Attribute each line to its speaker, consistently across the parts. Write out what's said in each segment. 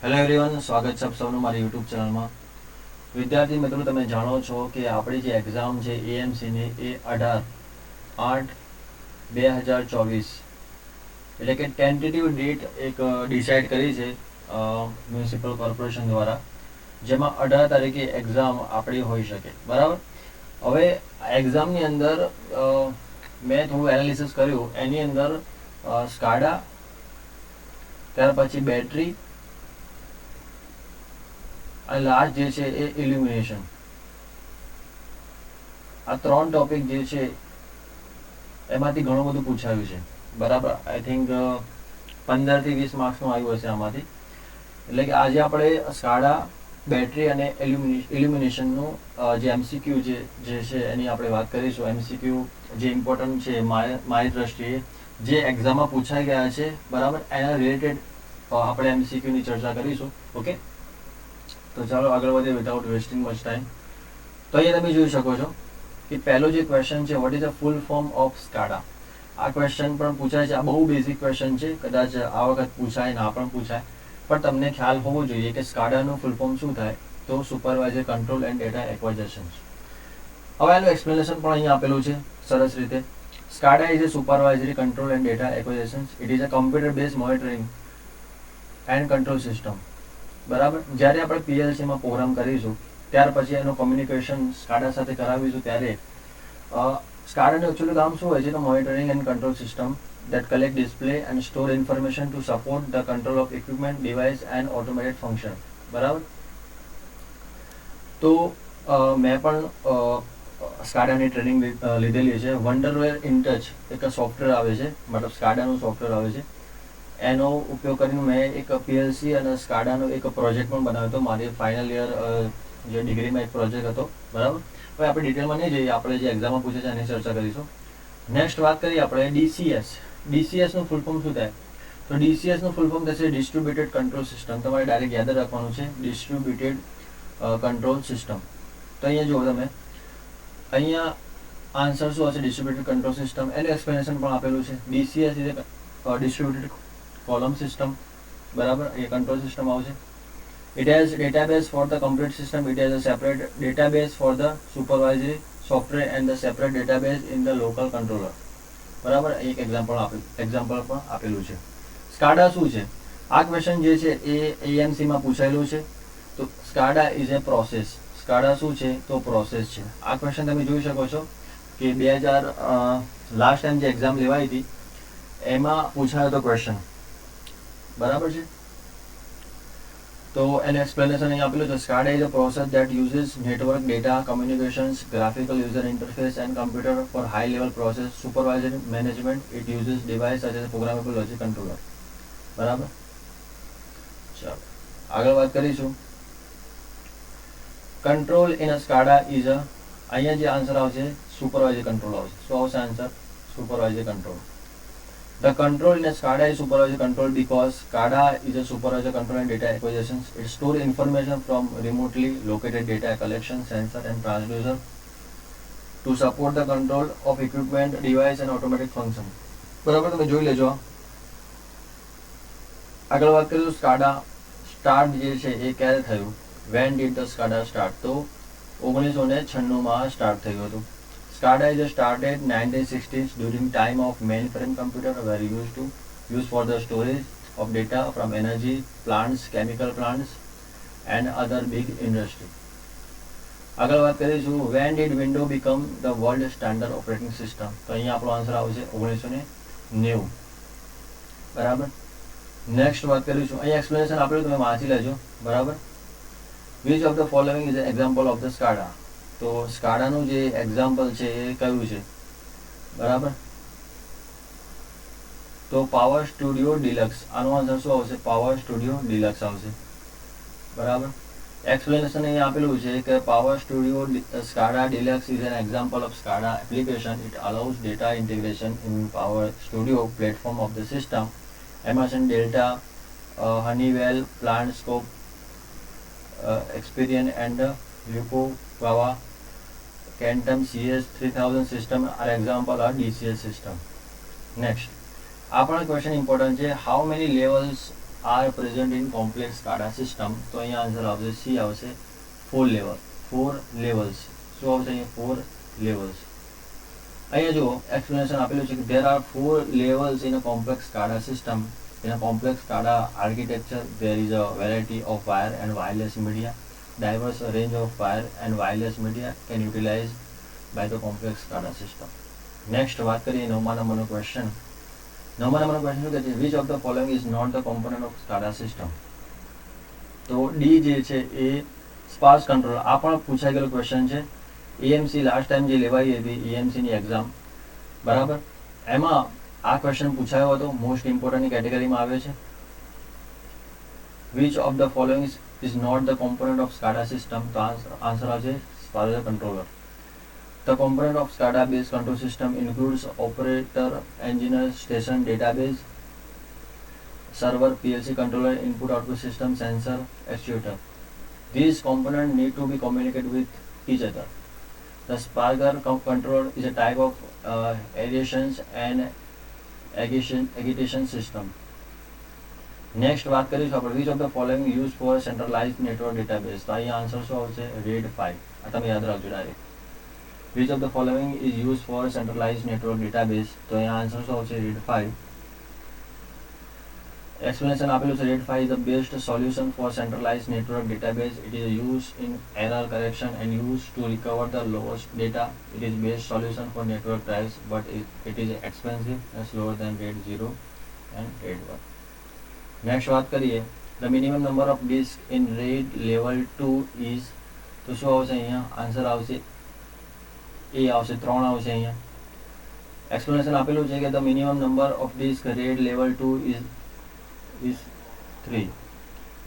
Speaker 1: Hello everyone, સ્વાગત છે આપ સૌનું મારી યુટ્યુબ ચેનલમાં. વિદ્યાર્થી મિત્રો, તમે જાણો છો કે આપણી જે એક્ઝામ છે એએમસીની એ 18/8/2024 એટલે કે ટેન્ટેટિવ ડેટ એક ડિસાઇડ કરી છે મ્યુનિસિપલ કોર્પોરેશન દ્વારા, જેમાં 18 તારીખે એક્ઝામ આપણી હોઈ શકે. બરાબર. હવે એક્ઝામની અંદર મેં થોડું એનાલિસિસ કર્યું. એની અંદર સ્કાડા, ત્યાર પછી બેટરી અને લાસ્ટ જે છે એ ઇલ્યુમિનેશન, આ 3 ટોપિક જે છે એમાંથી ઘણું બધું પૂછાયું છે. બરાબર. આઈ થિંક 15 થી 20 માર્ક્સનું આવ્યું હશે આમાંથી. એટલે કે આજે આપણે સ્કાડા, બેટરી અને ઇલ્યુમિનેશનનું જે એમસીક્યુ જે છે એની આપણે વાત કરીશું. એમસીક્યુ જે ઇમ્પોર્ટન્ટ છે મારી દ્રષ્ટિએ જે એક્ઝામમાં પૂછાઈ ગયા છે, બરાબર, એના રિલેટેડ આપણે એમસીક્યુની ચર્ચા કરીશું. ઓકે, તો ચાલો આગળ વધીએ વિધાઉટ વેસ્ટિંગ મચ ટાઈમ. તો અહીંયા તમે જોઈ શકો છો કે પહેલો જે ક્વેશ્ચન છે, what is the full form of SCADA. આ ક્વેશ્ચન પણ પૂછાય છે. આ બહુ બેઝિક ક્વેશ્ચન છે, કદાચ આ વખત પૂછાય, ના પણ પૂછાય, પણ તમને ખ્યાલ હોવો જોઈએ કે સ્કાડાનું ફૂલ ફોર્મ શું થાય. તો સુપરવાઇઝર કંટ્રોલ એન્ડ ડેટા એક્વાઇઝેશન. હવે એનું એક્સપ્લેનેશન પણ અહીંયા આપેલું છે સરસ રીતે. SCADA is a supervisory control and data acquisition. It is a computer-based monitoring and control system. બરાબર. જ્યારે આપણે પીએલસીમાં પ્રોગ્રામ કરીશું ત્યાર પછી એનું કમ્યુનિકેશન સ્કાડા સાથે કરાવીશું, ત્યારે સ્કાડાનું એકચ્યુઅલી કામ શું હોય છે? તો monitoring and control system that collect, display and store information to support the control of equipment, device and automated function. બરાબર. તો મેં પણ સ્કાડાની ટ્રેનિંગ લીધેલી છે. વન્ડરવેર ઇનટચ એક સોફ્ટવેર આવે છે, મતલબ સ્કાડાનું સોફ્ટવેર આવે છે. એનો ઉપયોગ કરીને મેં એક પીએલસી અને સ્કાડાનો એક પ્રોજેક્ટ પણ બનાવ્યો હતો. મારી ફાઇનલ યર જે ડિગ્રીમાં એક પ્રોજેક્ટ હતો. બરાબર. હવે આપણે ડિટેલમાં નહીં જઈએ, આપણે જે એક્ઝામમાં પૂછે છે એની ચર્ચા કરીશું. નેક્સ્ટ વાત કરીએ આપણે ડીસીએસ. ડીસીએસનું ફૂલ ફોર્મ શું થાય? તો ડીસીએસનું ફૂલ ફોર્મ થશે ડિસ્ટ્રીબ્યુટેડ કંટ્રોલ સિસ્ટમ. તમારે ડાયરેક્ટ યાદ રાખવાનું છે, ડિસ્ટ્રીબ્યુટેડ કંટ્રોલ સિસ્ટમ. તો અહીંયા જુઓ તમે, અહીંયા આન્સર શું હશે? Distributed control system. એનું એક્સપ્લેનેશન પણ આપેલું છે. DCS is distributed column system. બરાબર. એ કંટ્રોલ સિસ્ટમ આવશે. It has database for the complete system. It has a separate database for the supervisory software and the separate database in the local controller. બરાબર. એક example પણ આપેલું છે. SCADA શું છે? આ ક્વેશ્ચન જે છે એ એએમસીમાં પૂછાયેલું છે. તો SCADA is A process. SCADA શું છે? તો પ્રોસેસ છે. આ ક્વેશ્ચન તમે જોઈ શકો છો કે 2000 લાસ્ટ ટાઈમ જે એક્ઝામ લેવાઈ હતી એમાં પૂછાયો હતો ક્વેશ્ચન. બરાબર છે. તો એનું એક્સપ્લેનેશન અહીં આપેલું છે. SCADA is a process that uses network data, communications, graphical user interface and computer for high level process supervisory management. It uses device such as programmable logic controller. બરાબર. ચાલો આગળ વાત કરીશું. Control in a SCADA is a, અહીંયા જે answer આવશે supervisor control આવશે. શું આવશે answer? Supervisor control. The control in a SCADA is supervisor control because SCADA is a supervisor control and data acquisition. It stores information from remotely located data collection, sensor and transducer to support the control of equipment, device and automatic function. બરાબર. તમે જોઈ લેજો. આગળ વાત કરીશું. SCADA start જે છે એ ક્યારે થયું? When did the SCADA start? તો 1996માં સ્ટાર્ટ થયું હતું. SCADA is started 1960s during time of mainframe computer were used for the storage of data from energy plants, chemical plants and other big industry. આગળ વાત કરીશું. When did Windows become the world standard operating system? તો અહીંયા આપણો answer આવશે 1990. બરાબર. Next વાત કરીશું. અહીંયા એક્સપ્લેનેશન આપેલું, તમે વાંચી લેજો. બરાબર. Which of the following is an example of the SCADA? તો સ્કાડાનું જે એક્ઝામ્પલ છે એ કયું છે? બરાબર. તો પાવર સ્ટુડિયો ડિલક્સ. આનો આન્સર શું આવશે? પાવર સ્ટુડિયો ડિલક્સ આવશે. બરાબર. એક્સપ્લેનેશન અહીંયા આપેલું છે કે power studio SCADA Deluxe is an example of SCADA application. It allows data integration in Power Studio platform of the system. Emerson, Delta, Honeywell, PlantScope, Experian and Yokogawa Quantum CS3000 system are example of DCS system. Next, આ પણ question important છે. How many levels are present in complex SCADA system, તો અહીંયા answer આવશે C આવશે 4 level. 4 levels. શું આવશે અહીંયા 4 લેવલ્સ. અહીંયા જુઓ એક્સપ્લેનેશન આપેલું છે કે there are 4 levels in a complex SCADA system. In a complex SCADA architecture, there is a variety of wire and wireless media. Diverse range of wire and wireless media can utilize by the complex SCADA system. Next વાત કરીએ 9મા નંબરનો question. 9મા નંબરનો question શું કહે છે? which of the following is not the component of SCADA system? તો D જે છે એ સ્પાર્સ કંટ્રોલર. આ પણ પૂછાઈ ગયેલો ક્વેશ્ચન છે. એએમસી લાસ્ટ ટાઈમ જે લેવાઈ હતી એએમસીની એક્ઝામ, બરાબર, એમાં આ ક્વેશ્ચન પૂછાયો હતો. મોસ્ટ ઇમ્પોર્ટન્ટની કેટેગરીમાં આવે છે. Which of the following is not the component of SCADA system? તો આન્સર આવશે sparse controller. The component of SCADA-based control system includes operator, engineer, station, database, server, PLC controller, input-output system, sensor, actuator. These components need to be communicated with each other. The Sparker controller is a type of aerations and agitation system. Next વાત કરીશું આપણે which of the following used for centralized network database? તો અહીંયા answer શું આવશે? RAID 5. આ તમે યાદ રાખજો direct. Which of the following is used for centralized network database? તો અહીંયા આન્સર શું આવશે? RAID 5. Explanation આપેલું છે RAID 5 is the best solution for centralized network database. It is used in error correction and used to recover the lost data. It is best solution for network drives, but it is expensive and slower than RAID 0 and RAID 1. Next વાત કરીએ the minimum number of disk in RAID level 2 is. તો શું આવશે અહીંયા? Answer આવશે એ આવશે 3 આવશે અહીંયા. એક્સપ્લેનેશન આપેલું છે કે the minimum number of disk RAID level 2 is 3.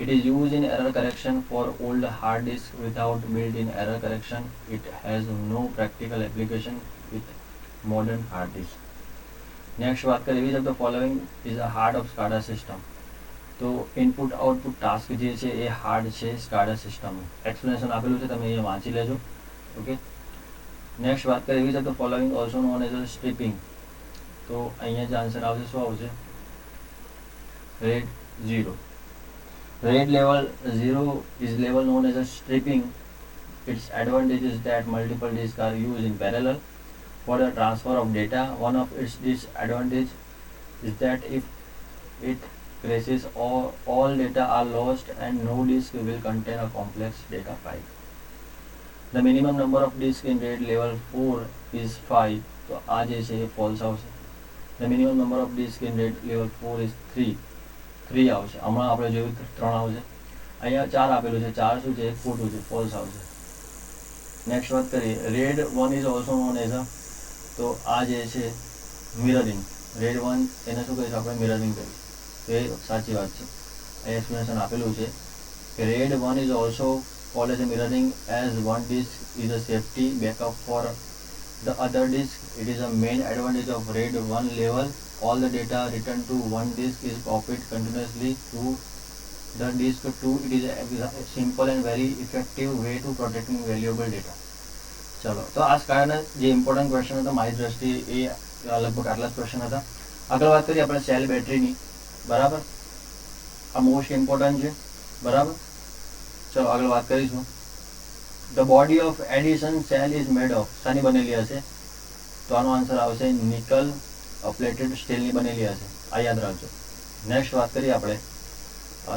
Speaker 1: It is used in error correction for old hard disk without built-in error correction. It has no practical application with modern hard disk. Next વાત કરીએ which of the following is a heart of SCADA system? તો input output task જે છે એ hard છે SCADA system. Explanation આપેલું છે, તમે અહીંયા વાંચી લેજો. ઓકે. નેક્સ્ટ વાત કરીએ which of the following also known as a stripping? તો અહીંયા જે આન્સર આવશે શું આવશે? RAID 0. RAID level 0 is level known as a stripping. Its advantage is that multiple disks are used in parallel for the transfer of data. One of its disadvantages is that if it crashes, all data are lost and no disk will contain a complex data file. The minimum number of disks in RAID level 4 is 5. તો આ જે છે એ false આવશે. The minimum number of disks in RAID level 4 is 3. 3 આવશે. હમણાં આપણે જોયું 3 આવશે. અહીંયા 4 આપેલું છે. 4 શું છે? ખોટું છે, ફોલ્સ આવશે. નેક્સ્ટ વાત કરીએ RAID 1 is also known as a. તો આ જે છે મિરરિંગ. RAID 1 એને શું કહીશું આપણે? મિરરિંગ કહીશું. તો એ સાચી વાત છે. આ એક્સપ્લેનેશન આપેલું છે કે RAID 1 is also called as a mirroring as one disk is a safety backup for the other disk. It is a main advantage of RAID 1 level. All the data returned to one disk is copied continuously to the disk 2. It is a simple and very effective way to protecting valuable data. ચલો, તો આ SCADA જે important question હતા મારી દ્રષ્ટિએ એ લગભગ આટલા જ ક્વેશ્ચન હતા. આગળ વાત કરીએ આપણે સેલ બેટરીની, બરાબર. આ મોસ્ટ ઇમ્પોર્ટન્ટ છે, બરાબર. ચલો આગળ વાત કરીશું. The body of Edison cell is made of. શાની બનેલી હશે? તો આનો આન્સર આવશે નિકલ પ્લેટેડ સ્ટીલની બનેલી હશે. આ યાદ રાખજો. નેક્સ્ટ વાત કરીએ આપણે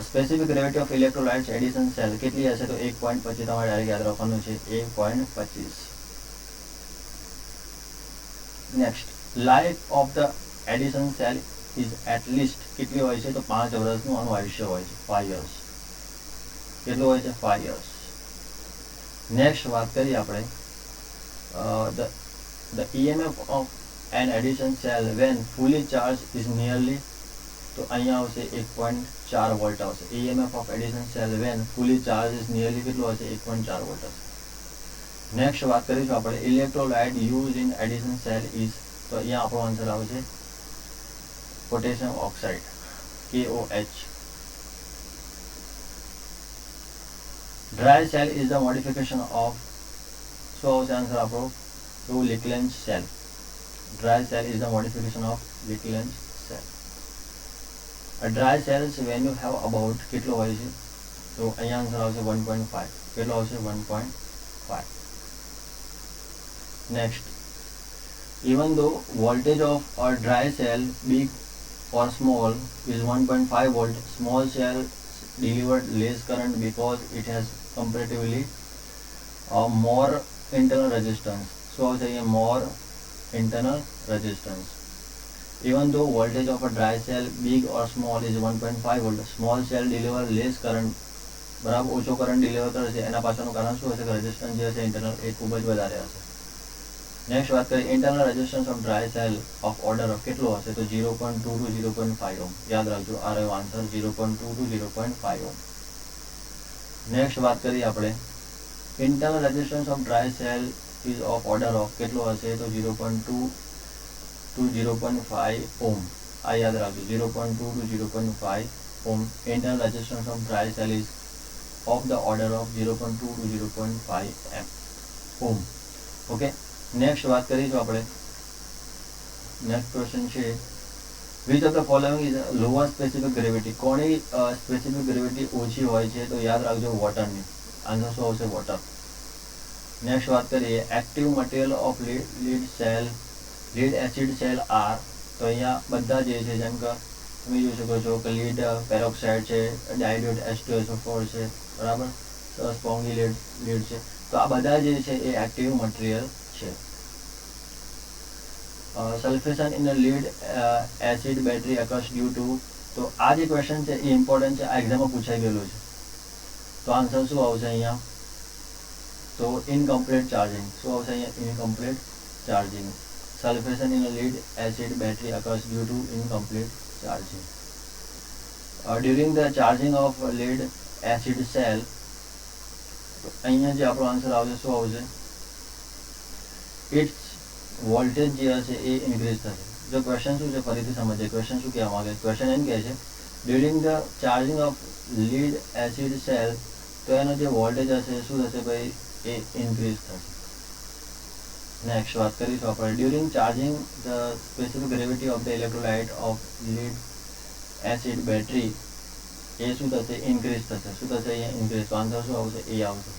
Speaker 1: specific gravity of electrolytes Edison cell કેટલી હશે? તો 1.25. તમારે ડાયરેક્ટ યાદ રાખવાનું છે 1.25. Next life of the Edison cell is at least કેટલી હોય છે? તો 5 વર્ષનું આનું આયુષ્ય હોય છે. 5 years. કેટલું હોય છે? 5 years. નેક્સ્ટ વાત કરીએ આપણે the EMF of an addition cell when fully charged is nearly. તો અહીંયા આવશે 1.4 વોલ્ટ આવશે. EMF of addition cell when fully charged is nearly કેટલું હશે? 1.4 વોલ્ટ હશે. નેક્સ્ટ વાત કરીશું આપણે electrolyte use in addition cell is. તો અહીંયા આપણો આન્સર આવશે potassium oxide, KOH. Dry cell is the modification of. So answer આપણો to Lakeland cell. Dry cell is the modification of Lakeland cell. Dry cells when you have about કેટલો હોય છે, તો અહીંયા આન્સર આવશે 1.5. કેટલો આવશે 1.5. Next, even though voltage of a dry cell big or small is 1.5 volt, small cell delivered less current because it has comparatively more internal resistance. So I say more internal resistance. Even though voltage of a dry cell big or small is 1.5 volt, small cell deliver less current, બરાબર ઓછો current deliver કરે છે. એના પાછળનું કારણ શું હશે કે રેઝિસ્ટન્સ જે હશે ઇન્ટરનલ એ ખૂબ જ વધારે હશે. નેક્સ્ટ વાત કરીએ internal resistance of dry cell of order of કેટલો હશે, તો 0.2 to 0.5 ઓહ્મ. યાદ રાખજો, આ રહ્યો આન્સર 0.2 to 0.5 ઓહ્મ. નેક્સ્ટ વાત કરીએ આપણે internal resistance of dry cell ease of order of કેટલો હશે, તો 0.2 to 0.5 ઓહ્મ. આ યાદ રાખજો, 0.2 to 0.5 ohm. Internal resistance of dry cell ease of the order of 0.2 to 0.5 ohm. Okay, next વાત કરીશું આપણે. નેક્સ્ટ ક્વેશ્ચન છે which of the following is lower specific gravity. કોની સ્પેસિફિક ગ્રેવિટી ઓછી હોય છે, તો યાદ રાખજો વોટરની. આન્સર શું આવશે, વોટર. નેક્સ્ટ વાત કરીએ active material of lead cell lead acid cell are. તો અહીંયા બધા જે છે જેમ કે તમે જોઈ શકો છો કે લીડ પેરોક્સાઇડ છે, ડાયલ્યુટ H2SO4 છે, બરાબર, સ્પોંગી લીડ છે. તો આ બધા જે છે એ એક્ટિવ મટીરિયલ છે. Sulphation in lead acid battery occurs due to. તો આ જે ક્વેશ્ચન છે એ ઇમ્પોર્ટન્ટ છે, આ એક્ઝામમાં પૂછાઈ ગયેલું છે. તો આન્સર શું આવશે અહીંયા, તો ઇનકમ્પ્લીટ ચાર્જિંગ. શું આવશે અહીંયા, incomplete charging. Sulphation in lead acid battery occurs due to incomplete charging. During the charging of lead acid cell. અહીંયા જે આપણો આન્સર આવશે શું આવશે, ઇટ્સ વોલ્ટેજ જે હશે એ ઇન્ક્રીઝ થશે. જો ક્વેશ્ચન શું છે ફરીથી સમજીએ, ક્વેશ્ચન શું કહેવા માંગે, ક્વેશ્ચન એમ કહે છે during the charging of lead acid cell, તો એનો જે વોલ્ટેજ હશે શું થશે ભાઈ, એ ઇન્ક્રીઝ થશે. નેક્સ્ટ વાત કરીશું આપણે during charging the specific gravity of the electrolyte of lead acid battery એ શું થશે, ઇન્ક્રીઝ થશે. શું થશે અહીંયા, ઇન્ક્રીઝ. તો આન્સર શું આવશે, એ આવશે.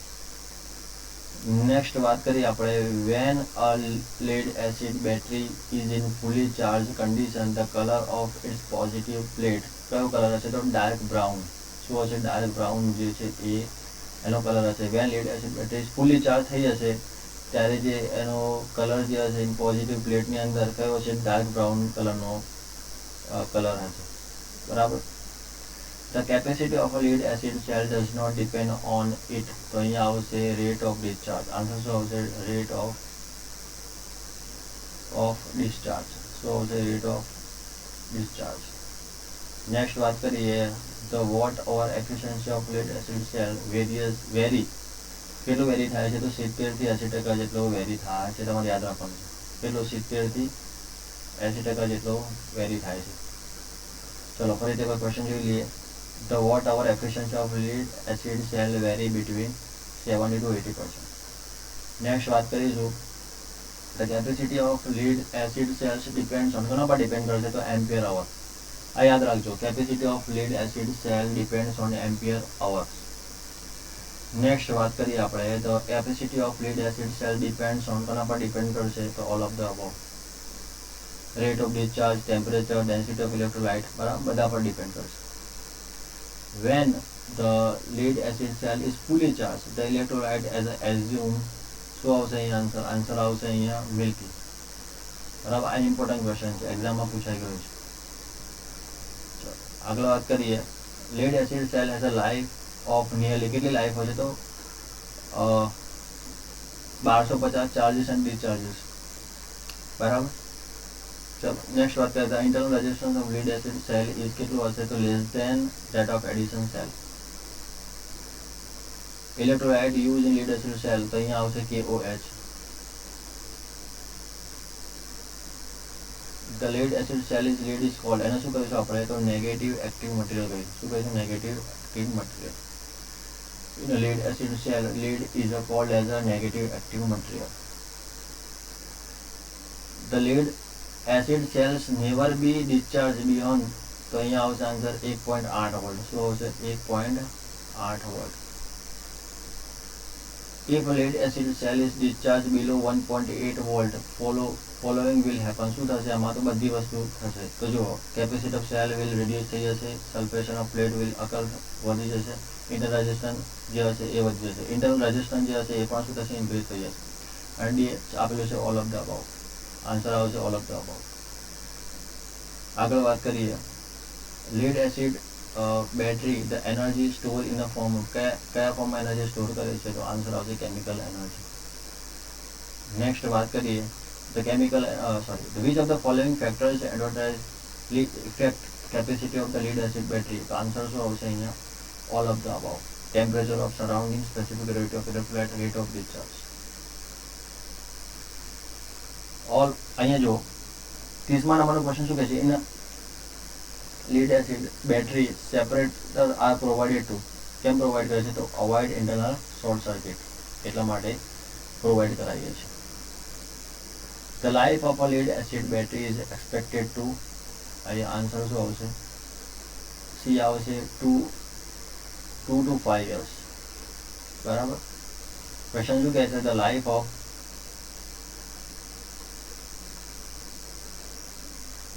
Speaker 1: નેક્સ્ટ વાત કરીએ આપણે when a lead acid battery is in fully charge condition the colour of its positive plate. કયો કલર હશે, તો ડાર્ક બ્રાઉન. શું હશે, ડાર્ક બ્રાઉન જે છે એ એનો કલર હશે. When lead acid battery fully charge થઈ જશે ત્યારે જે એનો કલર જે હશે પોઝિટિવ પ્લેટની અંદર કયો હશે, ડાર્ક બ્રાઉન કલરનો કલર હશે, બરાબર. The capacity of a lead acid cell does not depend on it. તો અહીંયા આવશે rate of discharge. આન્સર શું આવશે, rate of discharge. શું આવશે, rate of discharge. નેક્સ્ટ વાત કરીએ the watt hour efficiency of lead acid cell vary. કેટલું વેરી થાય છે, તો 70 થી 80% જેટલો વેરી થાય છે. તમારે યાદ રાખવાનું છે કેટલો, 70 થી 80% જેટલો વેરી થાય છે. ચલો ફરીથી કોઈ ક્વેશ્ચન જોઈ લઈએ. The watt hour efficiency of lead acid cell vary between 70 to 80%. Next વાત કરીશું the capacity of lead acid cells depends on, કોના પર ડિપેન્ડ કરશે, તો એમ્પિયર અવર. આ યાદ રાખજો, capacity of lead acid cell depends on ampere hours. Next વાત કરીએ આપણે the capacity of lead acid cell depends on, કોના પર ડિપેન્ડ કરશે, તો all of the above. Rate of discharge, temperature, density of electrolyte, બરાબર, બધા પર ડિપેન્ડ કરશે. When the lead acid cell is fully charged, the electrolyte as assumed. શું આવશે અહીંયા આન્સર, આન્સર આવશે અહીંયા મિલ્કી, બરાબર. આ ઇમ્પોર્ટન્ટ ક્વેશ્ચન છે, એક્ઝામમાં પૂછાઈ ગયું છે. ચલો આગળ વાત કરીએ lead acid cell has a life of nearly, કેટલી લાઈફ હોય છે, તો 1250 ચાર્જીસ એન્ડ ડિસ્ચાર્જીસ, બરાબર. ચલો નેક્સ્ટ વાત કરીએ internal resistance of lead acid cell is કેટલું હશે, તો less than that of Edison cell. Electrolyte use in lead acid cell, તો અહીંયા આવશે KOH. The lead acid cell is lead is called, એને શું કહીશું આપણે, તો નેગેટિવ એક્ટિવ મટીરિયલ કહીશું. શું કહીશું, negative active material. In a lead acid cell lead is cold as a negative active material. The lead acid cells never be discharged beyond તો અહીંયા આવશે આન્સર 1.8 વોલ્ટ. શું આવશે? 1.8 volt. If lead acid cell is discharged below 1.8 volt, following will happen. શું થશે? આમાં તો બધી વસ્તુ થશે. તો જુઓ, capacity of cell will reduce થઈ જશે, સલ્ફેશન ઓફ પ્લેટ વિલ અકર વધી જશે, ઇન્ટરનલ રેઝિસ્ટન્સ જે હશે એ વધી જશે, ઇન્ટરનલ રેઝિસ્ટન્સ જે હશે એ પણ શું થશે? ઇન્ક્રીઝ થઈ જશે. અને ડી આપેલું છે all of the about. Answer આવશે ઓલ ઓફ ધ અબાઉ. આગળ વાત કરીએ, lead acid battery the energy store in a form. કયા ફોર્મમાં એનર્જી સ્ટોર કરે છે? તો આન્સર આવશે કેમિકલ એનર્જી. નેક્સ્ટ વાત કરીએ, the chemical which of the following factors advertise effect capacity of the lead acid battery. તો આન્સર શું આવશે અહીંયા? All of the about. Temperature of surrounding, specific gravity of electrolyte, rate of discharge. All અહીંયા જો 30મા નંબરનો question શું કહે છે? In lead acid battery separator are provided to. કેમ પ્રોવાઈડ કરે છે? તો અવોઇડ ઇન્ટરનલ શોર્ટ સર્કિટ, એટલા માટે પ્રોવાઈડ કરાવીએ છીએ. The life of a lead acid battery is expected two. અહીંયા આન્સર શું આવશે? સી આવશે 2 to 5 years. બરાબર. ક્વેશ્ચન શું કહે છે? The life of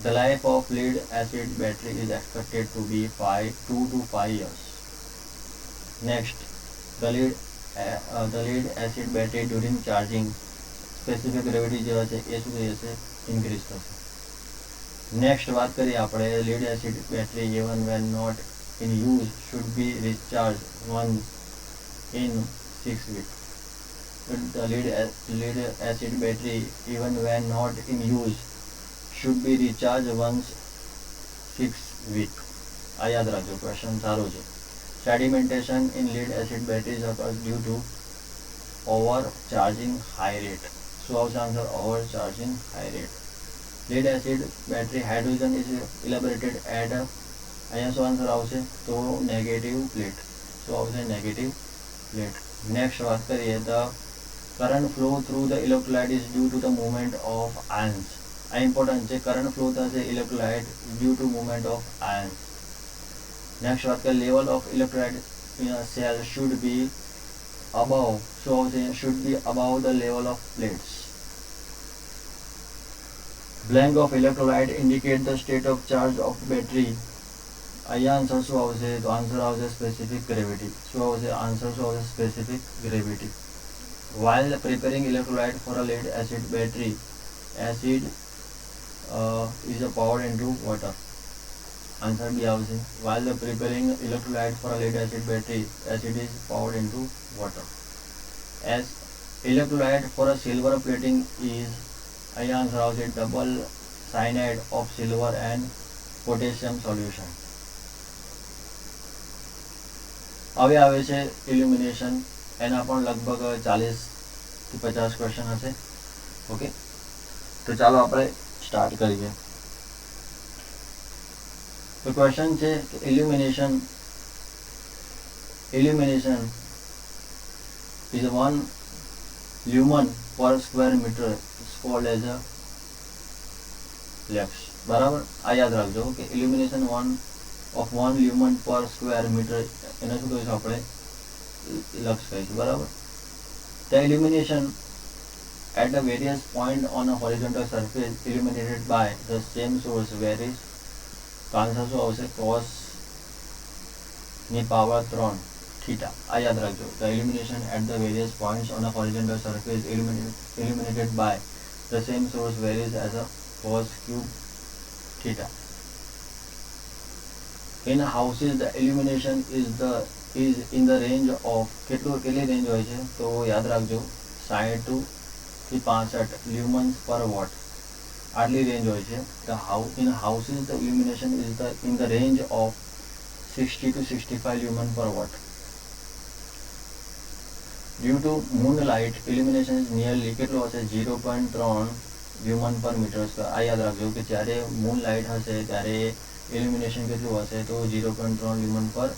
Speaker 1: The life of lead acid battery is expected to be 2 to 5 years. Next, the lead acid battery during charging, specific gravity જે હશે એ શું થઈ જશે? ઇન્ક્રીઝ થશે. નેક્સ્ટ વાત કરીએ આપણે, lead acid battery even when not in use should be recharged once in 6 weeks. The lead acid battery even when not in use should be recharged once 6 weeks. આ યાદ રાખજો, ક્વેશ્ચન સારું છે. Sedimentation in lead acid batteries occurs due to overcharging high rate. શું આવશે answer? overcharging high rate. Lead acid battery hydrogen is elaborated at, અહીંયા શું answer આવશે? તો નેગેટિવ પ્લેટ. શું આવશે? Negative plate. નેક્સ્ટ વાત કરીએ, the current flow through the electrolyte is due to the movement of ions. આ ઇમ્પોર્ટન્ટ છે. કરંટ ફ્લો થશે electrolyte due to movement of ions. Next વાત કરીએ, level of electrolyte in a cell should be above. શું આવશે? Should be above the level of plates. Blank of electrolyte indicate the state of charge of battery. અહીંયા answer શું આવશે? તો answer આવશે specific gravity. શું આવશે? આન્સર શું આવશે? Specific gravity. While preparing electrolyte for a lead acid battery, acid is poured into water. Answer B આવશે. While preparing electrolyte for a lead acid battery, acid is poured into water. As electrolyte for a silver plating is, અહીંયા answer આવશે double cyanide of silver and potassium solution. હવે આવે છે illumination. એના પણ લગભગ 40 થી 50 ક્વેશ્ચન હશે. ઓકે, તો ચાલો આપણે સ્ટાર્ટ કરીએ. તો ક્વેશ્ચન છે કે illumination is 1 lumen per square meter is called as a lux. બરાબર, આ યાદ રાખજો કે illumination 1 lumen per square meter એને શું કહીશું આપણે? લક્ષ કહીશું. બરાબર. The illumination at the various point on a horizontal surface illuminated by the same source varies. તો આન્સર શું આવશે? cos ની પાવર 3 થીટા. આ યાદ રાખજો. The illumination at the various points on a horizontal surface illuminated by the same source varies as a cos cube theta. In houses the illumination is in the range of કેટલી range હોય છે? તો યાદ રાખજો 60 થી 65 લ્યુમન્સ પર vote, આટલી range હોય છે. In houses the illumination is in the range of 60 to 65 lumen per watt. Due to moonlight illumination is nearly કેટલું હશે? 0.3 લ્યુમન પર મીટર સ્ક્વેર. આ યાદ રાખજો કે જ્યારે મૂન લાઇટ હશે ત્યારે ઇલ્યુમિનેશન કેટલું હશે? તો 0.3 લ્યુમન પર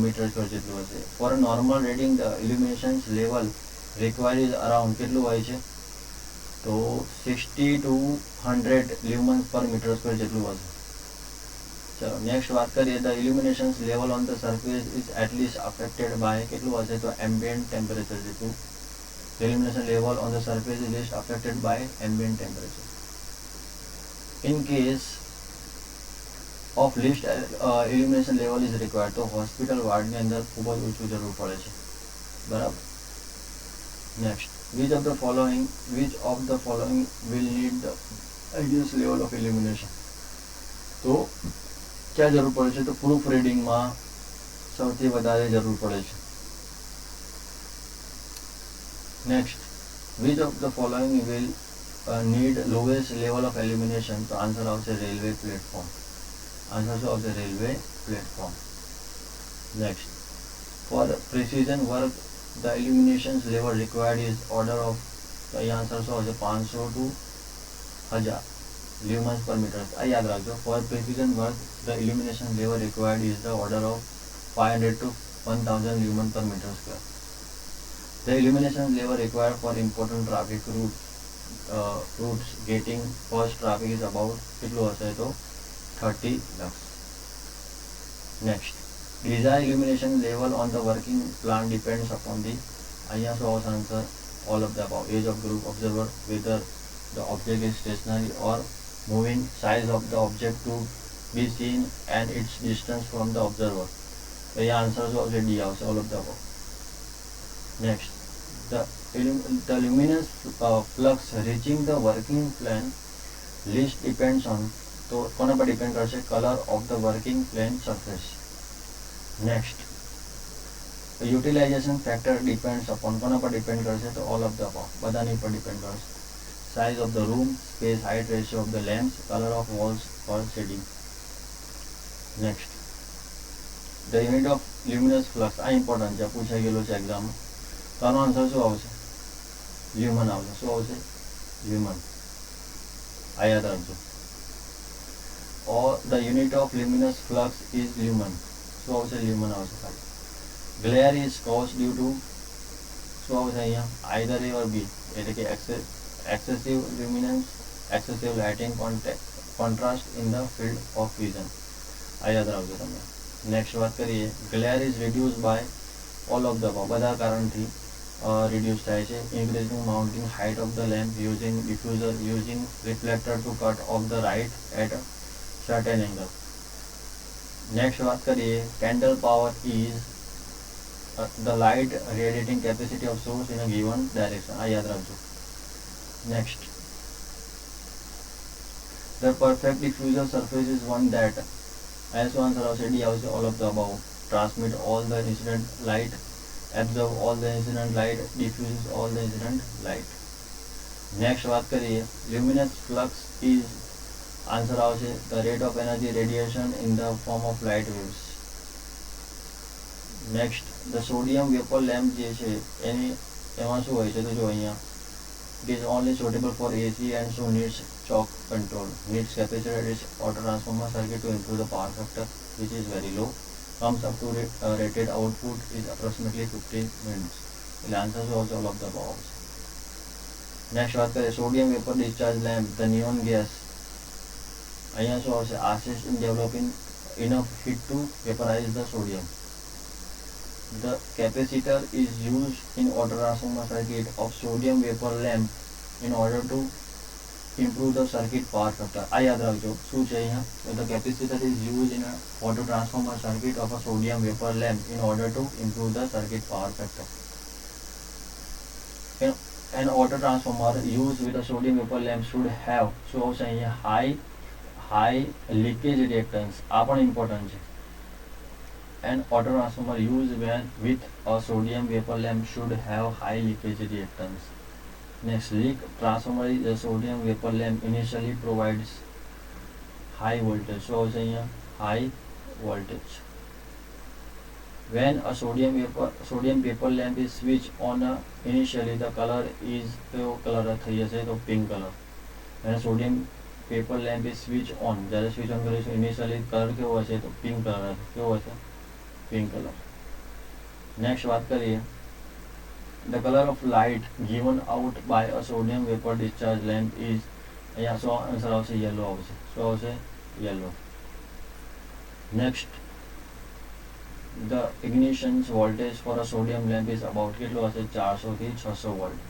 Speaker 1: મીટર સ્ક્વેર જેટલું હશે. For normal rating the illumination level required is around કેટલું હોય છે? તો 60 to 100 લ્યુમન્સ પર મીટર સ્ક્વેર જેટલું હશે. ચલો નેક્સ્ટ વાત કરીએ, the illumination level on the surface is at least affected by કેટલું હશે તો એમ્બિયન્ટ ટેમ્પરેચર જેટલું. The illumination level on the surface is least affected by ambient temperature. In case of least illumination level is required, તો hospital વાર્ડની અંદર ખૂબ જ ઓછું જરૂર પડે છે, બરાબર. Next, which of the following will need the highest level of illumination? તો ક્યાં જરૂર પડે છે તો પ્રૂફ રીડિંગમાં સૌથી વધારે જરૂર પડે છે. Next, which of the following will need lowest level of illumination? તો આન્સર આવશે રેલવે પ્લેટફોર્મ. આન્સર શું આવશે? Railway platform. Next, for precision work the illumination level required is order of, તો અહીં આન્સર શું આવશે? 500 to 1000 લ્યુમન્સ પર મીટર. આ યાદ રાખજો. For precision work the illumination level required is the order of 500 to 1000 lumen per meter square. The illumination level required for important traffic routes getting first traffic is about કેટલું હશે તો 30 lux. Next, desired illumination level on the working plan depends upon the, અહીંયા શું આવશે answer? all of the above. Age of group observer, whether the object is stationary or moving, size of the object to be seen and its distance from the observer. તો અહીંયા answer શું આવશે? D આવશે, all of the above. Next, the luminous flux reaching the working plane least depends on, તો કોના પર depend કરશે? Colour of the working plane surface. Next, utilisation factor depends upon, કોના પર ડિપેન્ડ કરશે તો ઓલ ઓફ ધ અબવ, બધાની પર ડિપેન્ડ કરશે. Size of the room, space, height, ratio of the lamps, colour of walls for shading. Next, the unit of luminous flux, આ important છે, પૂછાઈ ગયેલું છે એક્ઝામમાં. તો આનો આન્સર શું આવશે? લ્યુમન આવશે. શું આવશે? લ્યુમન. આ યાદ રાખજો. Or the unit of luminous flux is lumen. શું આવશે? લ્યુમન આવશે ખાલી. Glare is cause due to, શું આવશે અહીંયા? આઈધર એ ઓર બી, એટલે કે excessive luminance, excessive lighting, contrast in the field of vision. આ યાદ રાખજો તમે. નેક્સ્ટ વાત કરીએ, glare is reduce by all of the above, બધા કારણથી reduce થાય છે. increasing mounting height of the lamp, using diffuser, using reflector to cut off the light at a certain angle. next વાત કરીએ, candle power is the light radiating capacity of source in a given direction. આ યાદ રાખજો. next, the perfect diffuser surface is one that, as answer આવશે D આવશે, all of the above. transmit all the incident light, absorb all the incident light, diffuses all the incident light. next વાત કરીએ, luminous flux is, answer આવશે the rate of energy radiation in the form of light waves. next, the sodium vapor lamp જે છે એમાં શું હોય છે તો જો અહીંયા, it is only suitable for AC and so needs choke control, needs capacitor its auto transformer circuit to improve the power factor which is very low, comes up to rated output is approximately 15 minutes. એટલે answer શું આવશે? All of the above આવશે. Next વાત કરીએ, sodium vapour discharge lamp, the neon gas, અહીંયા શું આવશે? Assist in developing enough heat to vaporise the sodium. The capacitor is used in auto transformer circuit of sodium vapour lamp in order to improve the circuit power factor. આ યાદ રાખજો. શું છે અહીંયા? The capacitor is used in an auto transformer circuit of a sodium vapor lamp in order to improve the circuit power factor. An auto transformer used with a sodium vapor lamp should have, શું આવશે અહીંયા? high leakage reactance. આ પણ important છે. An auto transformer used with a sodium vapor lamp should have high leakage reactance. Next, leak transformer is a sodium vapor lamp initially provides high voltage. So આવશે અહીંયા high voltage. When a sodium paper lamp is switched on initially, the color is, કેવો colour થઈ જશે તો pink colour. When a sodium paper lamp is switched on, જ્યારે switch on કરીશું initially colour કેવો હશે તો પિંક કલર હશે. કેવો હશે? Pink colour. નેક્સ્ટ વાત કરીએ, the color of light given out by a sodium vapor discharge lamp is, અહીંયા શું આન્સર આવશે? યલો આવશે. શું આવશે? Yellow. Next, the ignition voltage for a sodium lamp is about કેટલું હશે? 400 થી 600 વોલ્ટ.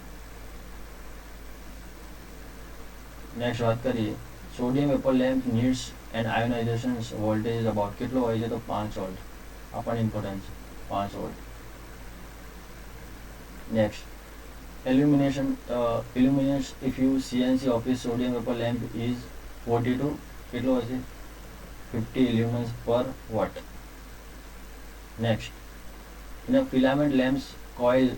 Speaker 1: નેક્સ્ટ વાત કરીએ, sodium vapour lamp needs an ionisation voltage is about કેટલો હોય છે? તો 5 વોલ્ટ. આ પણ ઇમ્પોર્ટન્ટ છે, 5 volt. Next, illumination if you CNC office sodium vapor lamp is 42 કેટલો હશે? 50 lumens per watt. Next, in a filament lamps coil,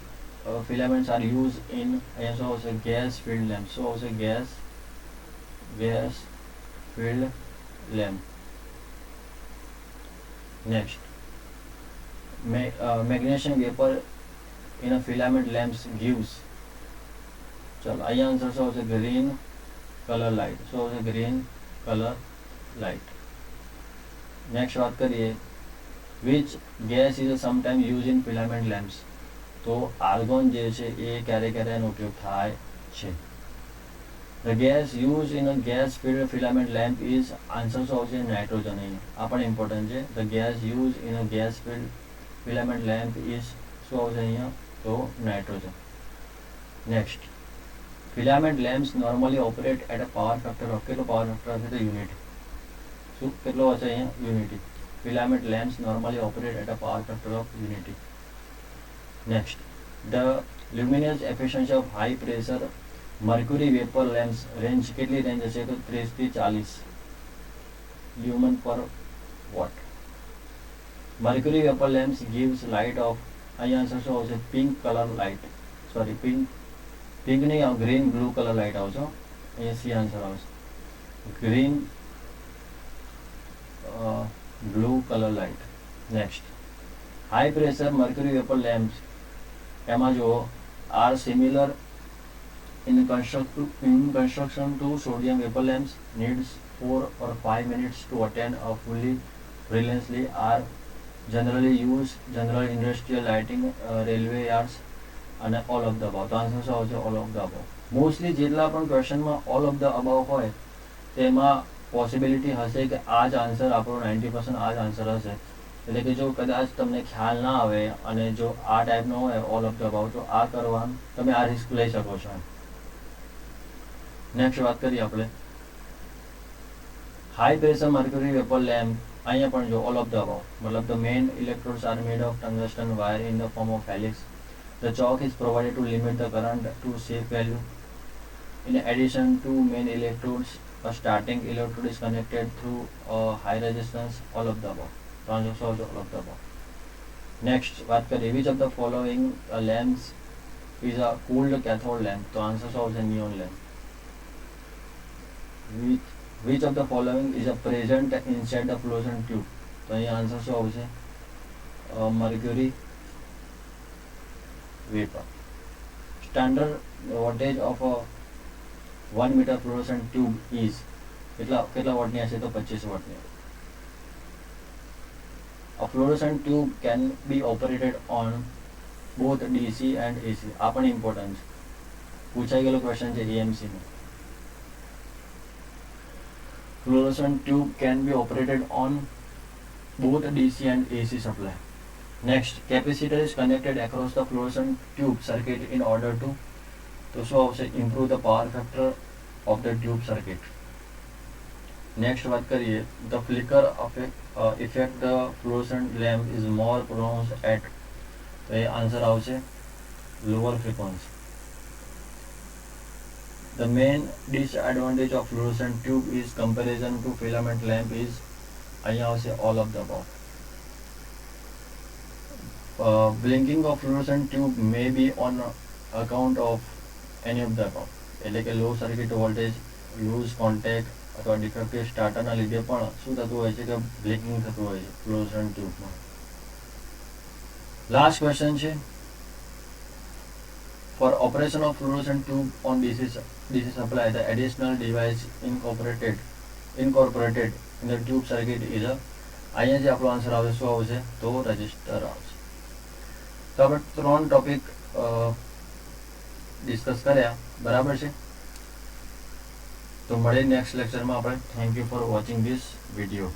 Speaker 1: filaments are used in અહીંયા શું આવશે? gas filled lamp. શું આવશે? gas filled lamp. Next, magnesium vapor in a filament lamps gives, ચલો અહીંયા answer શું આવશે? Green colour light. શું આવશે? Green colour light. નેક્સ્ટ વાત કરીએ, which gas is sometime use in filament lamps. તો આર્ગોન જે છે એ ક્યારે ક્યારે એનો ઉપયોગ થાય છે. The gas use in a gas field filament lamp is, answer શું આવશે? નાઇટ્રોજન. અહીંયા આ પણ ઇમ્પોર્ટન્ટ છે. The gas use in a gas field filament lamp is શું આવશે અહીંયા? તો nitrogen. Next, filament lamps normally operate at a power factor of, કેટલો પાવર ફેક્ટર હશે? તો યુનિટી. શું કેટલો હશે અહીંયા? Unity. Filament lamps normally operate at a power factor of unity. Next, the luminous efficiency of high pressure mercury vapour lamps range, કેટલી range હશે? તો 30 થી 40 lumen per watt. Mercury vapour lamps gives light of, અહીંયા answer શું આવશે? Pink colour light. Sorry, pink નહીં, green blue colour light આવશે. અહીંયા સી આન્સર આવશે. Green blue colour light. Next, high pressure mercury vapour lamps, એમાં જુઓ, are similar in construction to sodium vapor lamps, needs 4 or 5 minutes to attain a fully brilliantly, are generally used general industrial lighting, railway yards અને all of the above. તો answer શું આવશે? all of the above. Mostly જેટલા પણ ક્વેશ્ચનમાં all of the above હોય તેમાં possibility હશે કે આ જ આન્સર આપણો 90% આ જ આન્સર હશે. એટલે કે જો કદાચ તમને ખ્યાલ ના આવે અને જો આ ટાઈપનો હોય all of the above, તો આ કરવાનું તમે આ રિસ્ક લઈ શકો છો. નેક્સ્ટ વાત કરીએ આપણે, high pressure mercury vapour lamp, અહીંયા પણ જો all of the above, મતલબ the main electrodes are made of tungsten wire in the form of helix. The choke is provided to limit the current to safe value. In addition to main electrodes, a starting electrode is connected through a high resistance. All of the above. So answer also all of the above. Next, વાત કરીએ, which of the following lamps is a cooled cathode lamp. તો answer also neon lamp. Which of the following is a present inside the fluorescent tube. તો અહીંયા answer શું આવશે? Mercury vapour. Standard voltage of 1 meter fluorescent tube is કેટલા વોટની હશે? તો 25 વોટની. A fluorescent tube can be operated on both DC and AC. આ પણ ઇમ્પોર્ટન્ટ છે, પૂછાઈ ગયેલો ક્વેશ્ચન છે AMC no. Fluorescent tube can be operated on both DC and AC supply. Next, capacitor is connected across the fluorescent tube circuit in order to, તો શું આવશે? improve the power factor of the tube circuit. Next વાત કરીએ, the flicker effect the fluorescent lamp is more pronounced at, તો એ answer આવશે lower frequency. The main disadvantage of fluorescent tube is comparison to filament lamp is, અહીંયા આવશે all of the above. Blinking of fluorescent tube may be on account of any of the above. એટલે કે લો circuit voltage, loose contact અથવા defective સ્ટાર્ટરના લીધે પણ શું થતું હોય છે કે બ્લિંકિંગ થતું હોય છે ફ્લોરોસન્ટ ટ્યુબમાં. લાસ્ટ ક્વેશ્ચન છે, for operation of fluorescent tube on DC supply, the additional device incorporated in the tube circuit is a, અહીંયા જે આપણો આન્સર આવશે શું આવશે? તો રજિસ્ટર આવશે. તો આપણે 3 ટોપિક ડિસ્કસ કર્યા, બરાબર છે? તો મળીએ નેક્સ્ટ લેક્ચરમાં આપણે. Thank you for watching this video.